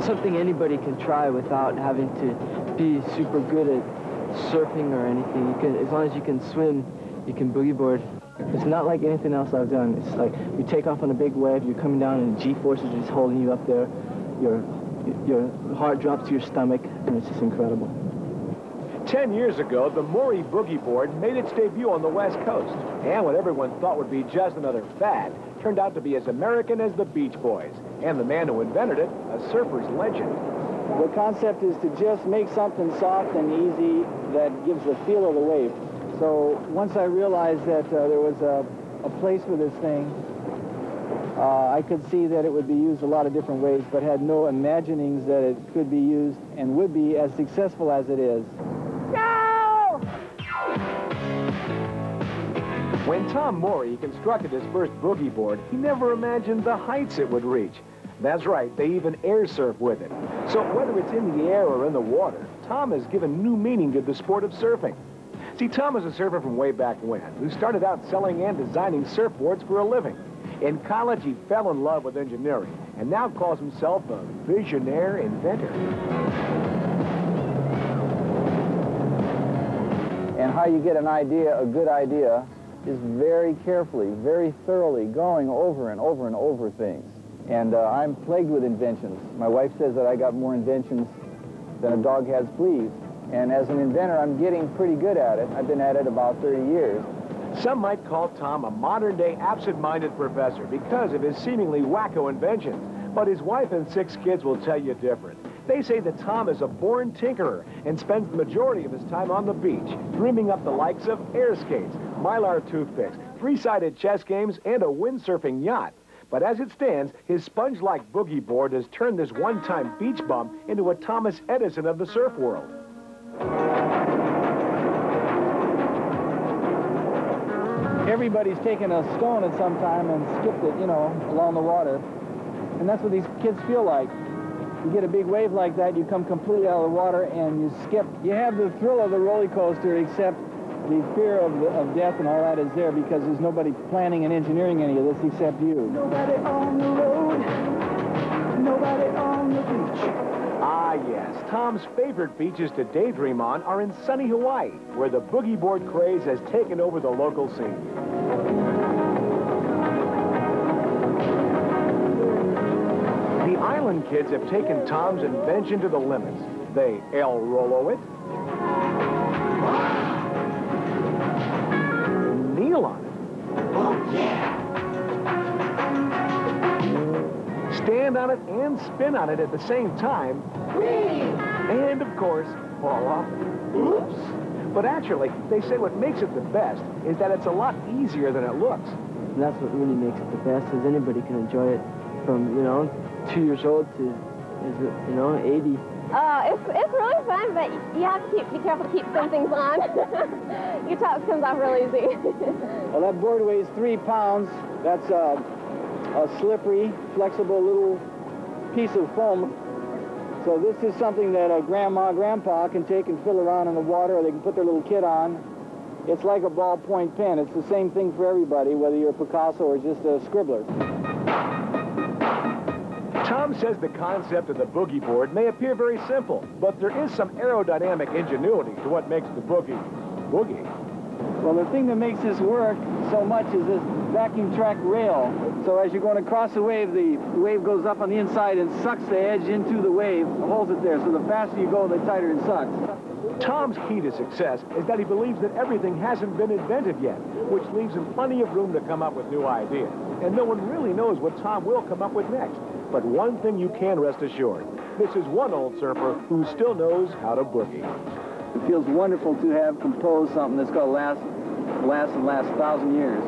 something anybody can try without having to be super good at surfing or anything. You can, as long as you can swim, you can boogie board. It's not like anything else I've done. It's like you take off on a big wave, you're coming down and the G-force is just holding you up there. Your heart drops to your stomach, and it's just incredible. 10 years ago, the Morey Boogie Board made its debut on the West Coast. And what everyone thought would be just another fad turned out to be as American as the Beach Boys. And the man who invented it, a surfer's legend. The concept is to just make something soft and easy that gives the feel of the wave. So once I realized that there was a place for this thing, I could see that it would be used a lot of different ways, but had no imaginings that it could be used and would be as successful as it is. No! When Tom Morey constructed his first boogie board, he never imagined the heights it would reach. That's right, they even air surf with it. So whether it's in the air or in the water, Tom has given new meaning to the sport of surfing. See, Tom is a surfer from way back when, who started out selling and designing surfboards for a living. In college, he fell in love with engineering, and now calls himself a visionaire inventor. And how you get an idea, a good idea, is very carefully, very thoroughly going over and over and over things. And I'm plagued with inventions. My wife says that I got more inventions than a dog has fleas. And as an inventor, I'm getting pretty good at it. I've been at it about 30 years. Some might call Tom a modern-day absent-minded professor because of his seemingly wacko inventions. But his wife and 6 kids will tell you different. They say that Tom is a born tinkerer and spends the majority of his time on the beach, dreaming up the likes of air skates, Mylar toothpicks, 3-sided chess games, and a windsurfing yacht. But as it stands, his sponge-like boogie board has turned this one-time beach bum into a Thomas Edison of the surf world. Everybody's taken a stone at some time and skipped it, you know, along the water. And that's what these kids feel like. You get a big wave like that, you come completely out of the water and you skip. You have the thrill of the roller coaster, except the fear of death and all that is there because there's nobody planning and engineering any of this except you. Nobody on the road, nobody on the beach. Ah, yes. Tom's favorite beaches to daydream on are in sunny Hawaii, where the boogie board craze has taken over the local scene. The island kids have taken Tom's invention to the limits. They El Rolo it, kneel on it. Oh, yeah! Stand on it and spin on it at the same time. Whee! And, of course, fall off. Oops! But actually, they say what makes it the best is that it's a lot easier than it looks. And that's what really makes it the best, is anybody can enjoy it from, you know, 2 years old to, you know, 80. It's really fun, but you have to be careful to keep some things on. Your top comes off real easy. Well, that board weighs 3 pounds. That's a slippery, flexible little piece of foam. So this is something that a grandma, grandpa can take and fiddle around in the water, or they can put their little kid on. It's like a ballpoint pen. It's the same thing for everybody, whether you're a Picasso or just a scribbler. Tom says the concept of the boogie board may appear very simple, but there is some aerodynamic ingenuity to what makes the boogie. Well, the thing that makes this work so much is this vacuum track rail. So as you're going across the wave goes up on the inside and sucks the edge into the wave, holds it there. So the faster you go, the tighter it sucks. Tom's key to success is that he believes that everything hasn't been invented yet, which leaves him plenty of room to come up with new ideas. And no one really knows what Tom will come up with next. But one thing you can rest assured, this is one old surfer who still knows how to boogie. It feels wonderful to have composed something that's going to last 1,000 years.